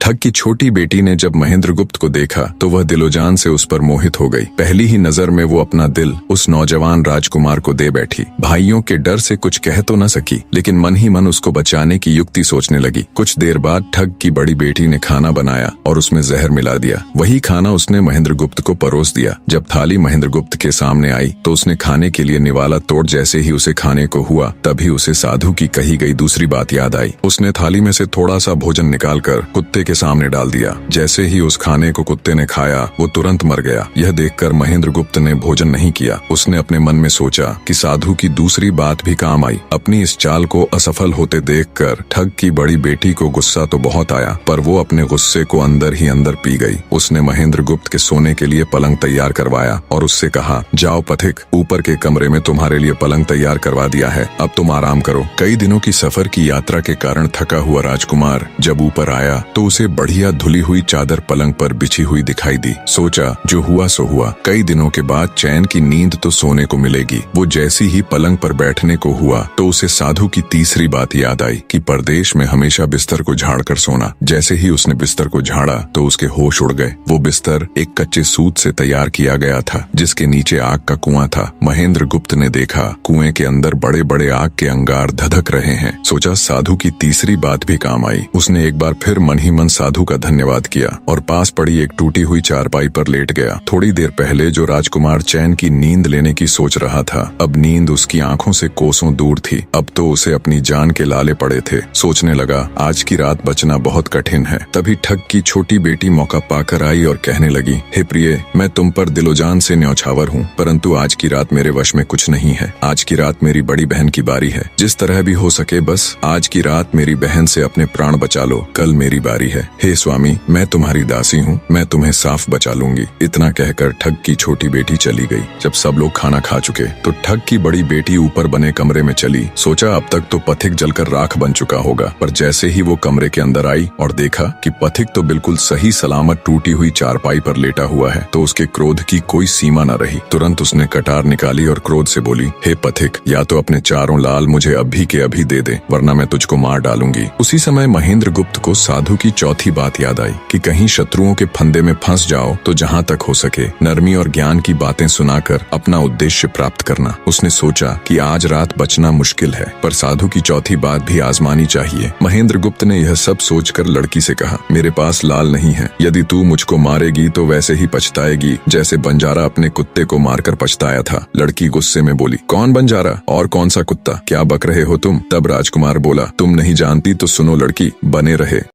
ठग की छोटी बेटी ने जब महेंद्र गुप्त को देखा तो वह दिलोजान से उस पर मोहित हो गई। पहली ही नजर में वो अपना दिल उस नौजवान राजकुमार को दे बैठी। भाइयों के डर से कुछ कह तो न सकी, लेकिन मन ही मन उसको बचाने की युक्ति सोचने लगी। कुछ देर बाद ठग की बड़ी बेटी ने खाना बनाया और उसमें जहर मिला दिया। वही खाना उसने महेंद्र गुप्त को परोस दिया। जब थाली महेंद्र गुप्त के सामने आई तो उसने खाने के लिए निवाला तोड़ जैसे ही उसे खाने को हुआ तभी उसे साधु की कही गई दूसरी बात याद आई। उसने थाली में से थोड़ा सा भोजन निकालकर कुत्ते के सामने डाल दिया। जैसे ही उस खाने को कुत्ते ने खाया वो तुरंत मर गया। यह देखकर महेंद्र गुप्त ने भोजन नहीं किया। उसने अपने मन में सोचा कि साधु की दूसरी बात भी काम आई। अपनी इस चाल को असफल होते देखकर ठग की बड़ी बेटी को गुस्सा तो बहुत आया, पर वो अपने गुस्से को अंदर ही अंदर पी गई। उसने महेंद्र गुप्त के सोने के लिए पलंग तैयार करवाया और उससे कहा, जाओ पथिक, ऊपर के कमरे में तुम्हारे लिए पलंग तैयार करवा दिया है, अब तुम आराम करो। कई दिनों की सफर की यात्रा के कारण थका हुआ राजकुमार जब ऊपर आया तो उसे बढ़िया धुली हुई चादर पलंग पर बिछी हुई दिखाई दी। सोचा जो हुआ सो हुआ, कई दिनों के बाद चैन की नींद तो सोने को मिलेगी। वो जैसी ही पलंग पर बैठने को हुआ तो उसे साधु की तीसरी बात याद आई कि परदेश में हमेशा बिस्तर को झाड़ कर सोना। जैसे ही उसने बिस्तर को झाड़ा तो उसके होश उड़ गए। वो बिस्तर एक कच्चे सूत से तैयार किया गया था जिसके नीचे आग का कुआं था। महेंद्र गुप्त ने देखा कुएं के अंदर बड़े बड़े आग के अंगार धधक रहे हैं। सोचा साधु की तीसरी बात भी काम आई। उसने एक बार फिर मन ही मन साधु का धन्यवाद किया और पास पड़ी एक टूटी हुई चारपाई पर लेट गया। थोड़ी देर पहले जो राजकुमार चैन की नींद लेने की सोच रहा था, अब नींद उसकी आंखों से कोसों दूर थी। अब तो उसे अपनी जान के लाले पड़े थे। सोचने लगा आज की रात बचना बहुत कठिन है। तभी ठग की छोटी बेटी मौका पाकर आई और कहने लगी, हे प्रिय, मैं तुम पर दिलोजान से न्यौछावर हूँ, परंतु आज की रात मेरे वश में कुछ नहीं है। आज की रात मेरी बड़ी बहन की बारी है। जिस तरह भी हो सके बस आज की रात मेरी बहन से अपने प्राण बचा लो, कल मेरी बारी है। हे स्वामी, मैं तुम्हारी दासी हूँ, मैं तुम्हें साफ बचा लूंगी। इतना कहकर ठग की छोटी बेटी चली गई। जब सब लोग खाना खा चुके तो ठग की बड़ी बेटी ऊपर बने कमरे में चली। सोचा अब तक तो पथिक जलकर राख बन चुका होगा, पर जैसे ही वो कमरे के अंदर आई और देखा कि पथिक तो बिल्कुल सही सलामत टूटी हुई चारपाई पर लेटा हुआ है तो उसके क्रोध की कोई सीमा न रही। तुरंत उसने कटार निकाली और क्रोध से बोली, हे पथिक, या तो अपने चारों लाल मुझे अभी के अभी दे दे, वरना मैं तुझको मार डालूंगी। उसी समय महेंद्र गुप्त को साधु की चौथी बात याद आई कि कहीं शत्रुओं के फंदे में फंस जाओ तो जहाँ तक हो सके नरमी और ज्ञान की बातें सुनाकर अपना उद्देश्य प्राप्त करना। उसने सोचा कि आज रात बचना मुश्किल है, पर साधु की चौथी बात भी आजमानी चाहिए। महेंद्र गुप्त ने यह सब सोचकर लड़की से कहा, मेरे पास लाल नहीं है, यदि तू मुझको मारेगी तो वैसे ही पछताएगी जैसे बंजारा अपने कुत्ते को मारकर पछताया था। लड़की गुस्से में बोली, कौन बंजारा और कौन सा कुत्ता, क्या बक रहे हो तुम? तब राजकुमार बोला, तुम नहीं जानती तो सुनो लड़की, बने रहे।